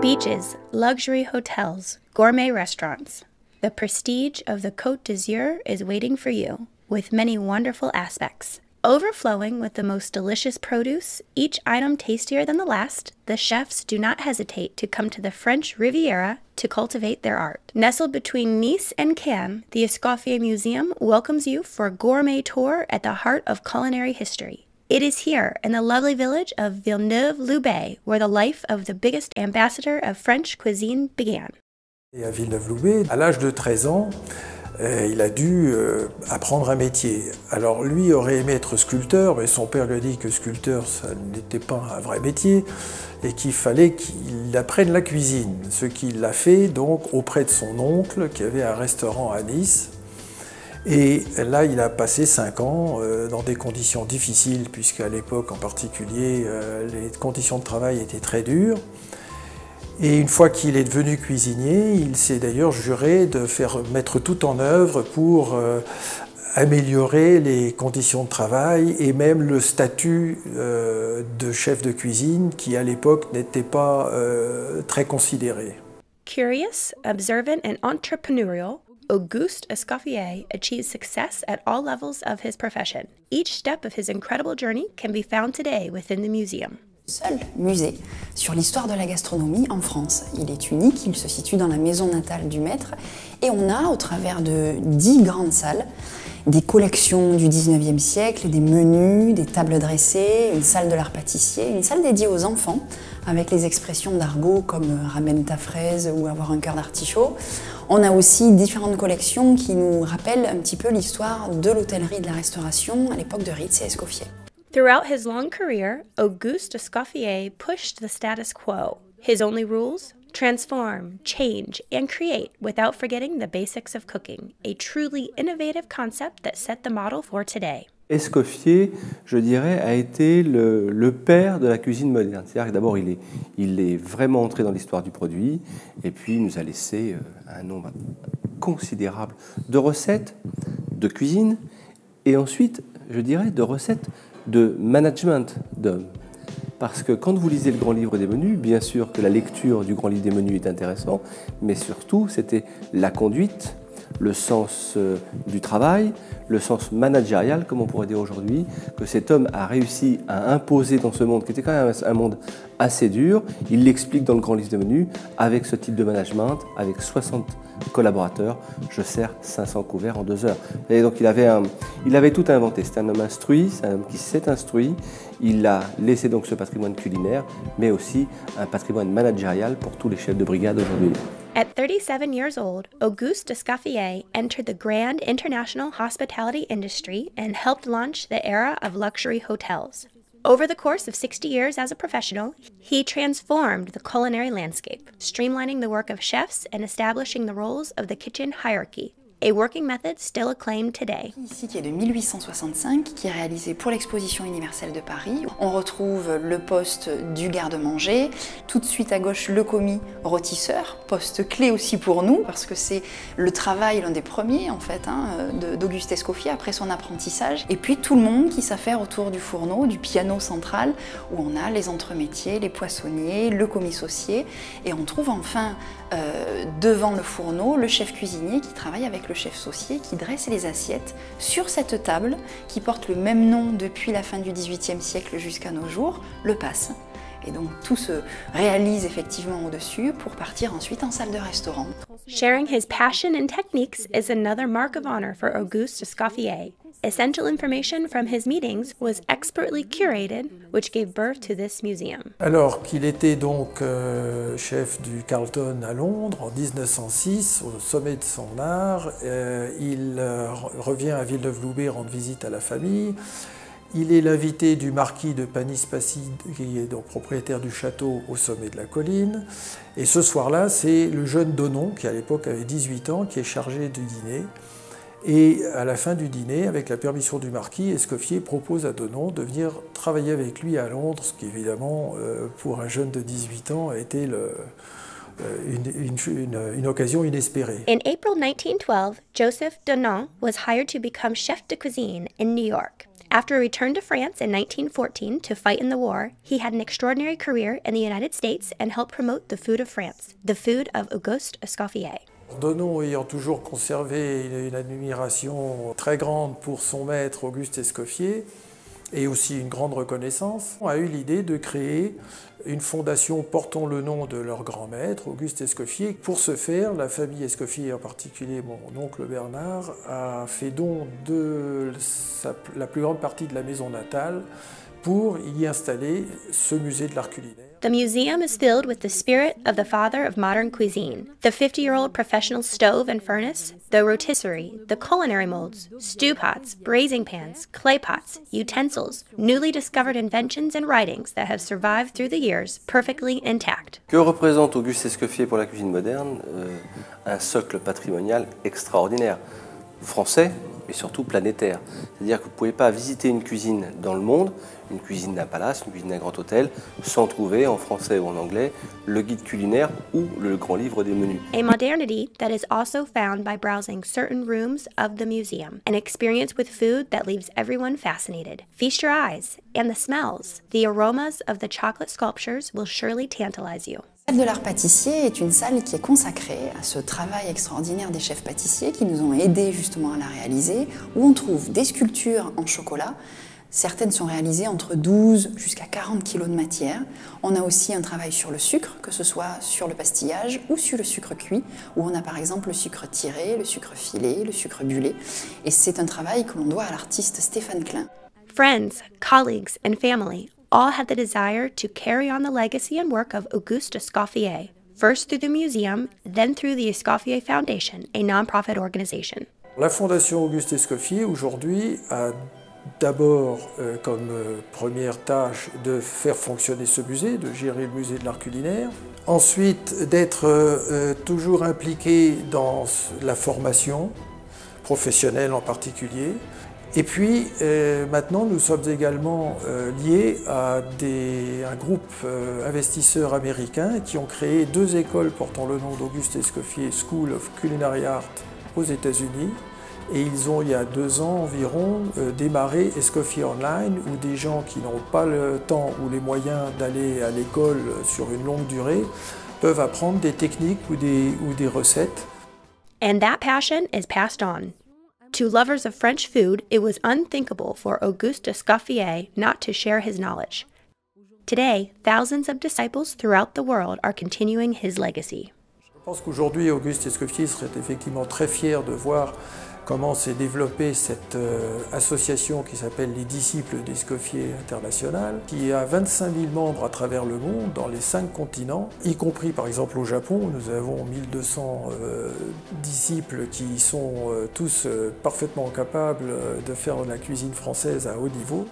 Beaches, luxury hotels, gourmet restaurants. The prestige of the Côte d'Azur is waiting for you, with many wonderful aspects. Overflowing with the most delicious produce, each item tastier than the last, the chefs do not hesitate to come to the French Riviera to cultivate their art. Nestled between Nice and Cannes, the Escoffier Museum welcomes you for a gourmet tour at the heart of culinary history. It is here, in the lovely village of Villeneuve-Loubet, where the life of the biggest ambassador of French cuisine began. Et à Villeneuve-Loubet, à l'âge de 13 ans, il a dû apprendre un métier. Alors lui aurait aimé être sculpteur, mais son père lui a dit que sculpteur, ça n'était pas un vrai métier et qu'il fallait qu'il apprenne la cuisine. Ce qu'il a fait donc auprès de son oncle qui avait un restaurant à Nice. Et là, il a passé 5 ans dans des conditions difficiles, puisqu'à l'époque en particulier, les conditions de travail étaient très dures. Et une fois qu'il est devenu cuisinier, il s'est d'ailleurs juré de mettre tout en œuvre pour améliorer les conditions de travail et même le statut de chef de cuisine qui à l'époque n'était pas très considéré. Curious, observant and entrepreneurial, Auguste Escoffier achieved success at all levels of his profession. Each step of his incredible journey can be found today within the museum. Seul musée sur l'histoire de la gastronomie en France. Il est unique, il se situe dans la maison natale du maître et on a, au travers de 10 grandes salles, des collections du 19e siècle, des menus, des tables dressées, une salle de l'art pâtissier, une salle dédiée aux enfants avec les expressions d'argot comme ramène ta fraise ou avoir un cœur d'artichaut. On a aussi différentes collections qui nous rappellent un petit peu l'histoire de l'hôtellerie et de la restauration à l'époque de Ritz et Escoffier. Throughout his long career, Auguste Escoffier pushed the status quo. His only rules? Transform, change, and create without forgetting the basics of cooking, a truly innovative concept that set the model for today. Escoffier, je dirais, a été le père de la cuisine moderne. C'est-à-dire que d'abord, il est vraiment entré dans l'histoire du produit, et puis il nous a laissé un nombre considérable de recettes, de cuisine, et ensuite, je dirais, de recettes de management d'hommes. Parce que quand vous lisez le grand livre des menus, bien sûr que la lecture du grand livre des menus est intéressante, mais surtout c'était la conduite, le sens du travail, le sens managérial, comme on pourrait dire aujourd'hui, que cet homme a réussi à imposer dans ce monde, qui était quand même un monde assez dur. Il l'explique dans le grand livre des menus, avec ce type de management, avec 60 collaborateurs, je sers 500 couverts en 2 heures. Et donc il avait tout inventé. C'est un homme instruit, c'est un homme qui s'est instruit. Il a laissé donc ce patrimoine culinaire, mais aussi un patrimoine managérial pour tous les chefs de brigade aujourd'hui. At 37 years old, Auguste Escoffier entered the grand international hospitality industry and helped launch the era of luxury hotels. Over the course of 60 years as a professional, he transformed the culinary landscape, streamlining the work of chefs and establishing the roles of the kitchen hierarchy, a working method still acclaimed today. Ici qui est de 1865, qui est réalisé pour l'exposition universelle de Paris. On retrouve le poste du garde-manger, tout de suite à gauche le commis rôtisseur, poste clé aussi pour nous, parce que c'est le travail, l'un des premiers en fait, d'Auguste Escoffier après son apprentissage. Et puis tout le monde qui s'affaire autour du fourneau, du piano central, où on a les entremétiers, les poissonniers, le commis saucier, et on trouve enfin devant le fourneau le chef cuisinier qui travaille avec le chef saucier, qui dresse les assiettes sur cette table qui porte le même nom depuis la fin du XVIIIe siècle jusqu'à nos jours, le passe. Et donc tout se réalise effectivement au-dessus pour partir ensuite en salle de restaurant. Sharing his passion and techniques is another mark of honor for Auguste Escoffier. Essential information from his meetings was expertly curated, which gave birth to this museum. Alors qu'il était donc chef du Carlton à Londres en 1906, au sommet de son art, il revient à Villeneuve-Loubet rendre visite à la famille. Il est l'invité du marquis de Panis-Passy, qui est donc propriétaire du château au sommet de la colline. Et ce soir-là, c'est le jeune Donnon, qui à l'époque avait 18 ans, qui est chargé du dîner. Et à la fin du dîner, avec la permission du marquis, Escoffier propose à Donnon de venir travailler avec lui à Londres, ce qui évidemment, pour un jeune de 18 ans, a été une occasion inespérée. In April 1912, Joseph Donnon was hired to become chef de cuisine in New York. After a return to France in 1914 to fight in the war, he had an extraordinary career in the United States and helped promote the food of France, the food of Auguste Escoffier. Donon, ayant toujours conservé une admiration très grande pour son maître Auguste Escoffier et aussi une grande reconnaissance, a eu l'idée de créer une fondation portant le nom de leur grand maître, Auguste Escoffier. Pour ce faire, la famille Escoffier, en particulier mon oncle Bernard, a fait don de la plus grande partie de la maison natale pour y installer ce musée de l'art culinaire. The museum is filled with the spirit of the father of modern cuisine. The 50-year-old professional stove and furnace, the rotisserie, the culinary molds, stew pots, braising pans, clay pots, utensils, newly discovered inventions and writings that have survived through the years perfectly intact. Que représente Auguste Escoffier pour la cuisine moderne? Un socle patrimonial extraordinaire, français et surtout planétaire. C'est-à-dire que vous ne pouvez pas visiter une cuisine dans le monde, une cuisine d'un palace, une cuisine d'un grand hôtel, sans trouver en français ou en anglais le guide culinaire ou le grand livre des menus. A modernity that is also found by browsing certain rooms of the museum, an experience with food that leaves everyone fascinated. Feast your eyes, and the smells, the aromas of the chocolate sculptures will surely tantalize you. La salle de l'art pâtissier est une salle qui est consacrée à ce travail extraordinaire des chefs pâtissiers qui nous ont aidés justement à la réaliser, où on trouve des sculptures en chocolat. Certaines sont réalisées entre 12 jusqu'à 40 kg de matière. On a aussi un travail sur le sucre, que ce soit sur le pastillage ou sur le sucre cuit, où on a par exemple le sucre tiré, le sucre filé, le sucre bullé. Et c'est un travail que l'on doit à l'artiste Stéphane Klein. Friends, colleagues, and family all had the desire to carry on the legacy and work of Auguste Escoffier, first through the museum, then through the Escoffier Foundation, a non-profit organization. La Fondation Auguste Escoffier, aujourd'hui, a d'abord comme première tâche de faire fonctionner ce musée, de gérer le musée de l'art culinaire. Ensuite, d'être toujours impliqué dans la formation professionnelle en particulier. Et puis, maintenant, nous sommes également liés à un groupe investisseurs américains qui ont créé 2 écoles portant le nom d'Auguste Escoffier School of Culinary Art aux États-Unis. Et ils ont, il y a 2 ans environ, démarré Escoffier Online, où des gens qui n'ont pas le temps ou les moyens d'aller à l'école sur une longue durée peuvent apprendre des techniques ou des recettes. And that passion is passed on. To lovers of French food, it was unthinkable for Auguste Escoffier not to share his knowledge. Today, thousands of disciples throughout the world are continuing his legacy. Je pense qu'aujourd'hui, Auguste Escoffier serait effectivement très fier de voir comment s'est développée cette association qui s'appelle les Disciples d'Escoffier International, qui a 25 000 membres à travers le monde, dans les 5 continents, y compris par exemple au Japon. Nous avons 1200 disciples qui sont tous parfaitement capables de faire de la cuisine française à haut niveau.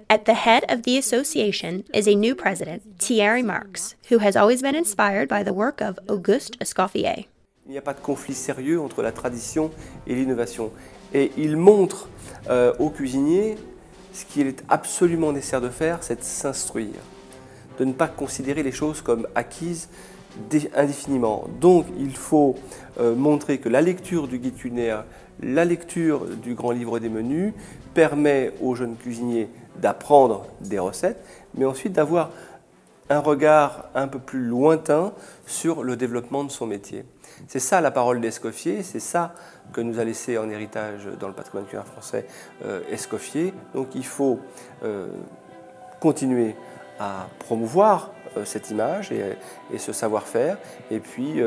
At the head of the association is a new president, Thierry Marx, who has always been inspired by the work of Auguste Escoffier. Il n'y a pas de conflit sérieux entre la tradition et l'innovation. Et il montre aux cuisiniers ce qu'il est absolument nécessaire de faire, c'est de s'instruire, de ne pas considérer les choses comme acquises indéfiniment. Donc il faut montrer que la lecture du guide culinaire, la lecture du grand livre des menus permet aux jeunes cuisiniers d'apprendre des recettes, mais ensuite d'avoir un regard un peu plus lointain sur le développement de son métier. C'est ça la parole d'Escoffier, c'est ça que nous a laissé en héritage dans le patrimoine culinaire français Escoffier. Donc il faut continuer à promouvoir cette image et ce savoir-faire, et puis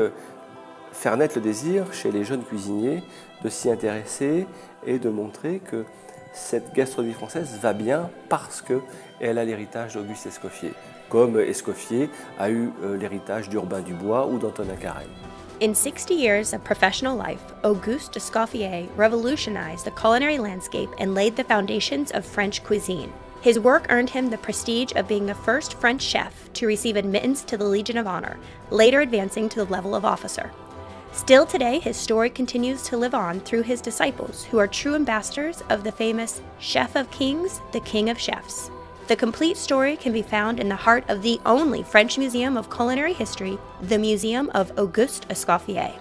faire naître le désir chez les jeunes cuisiniers de s'y intéresser et de montrer que cette gastronomie française va bien parce qu'elle a l'héritage d'Auguste Escoffier, comme Escoffier a eu l'héritage d'Urbain Dubois ou d'Antonin Carême. In 60 years of professional life, Auguste Escoffier revolutionized the culinary landscape and laid the foundations of French cuisine. His work earned him the prestige of being the first French chef to receive admittance to the Legion of Honor, later advancing to the level of officer. Still today, his story continues to live on through his disciples, who are true ambassadors of the famous Chef of Kings, the King of Chefs. The complete story can be found in the heart of the only French museum of culinary history, the Museum of Auguste Escoffier.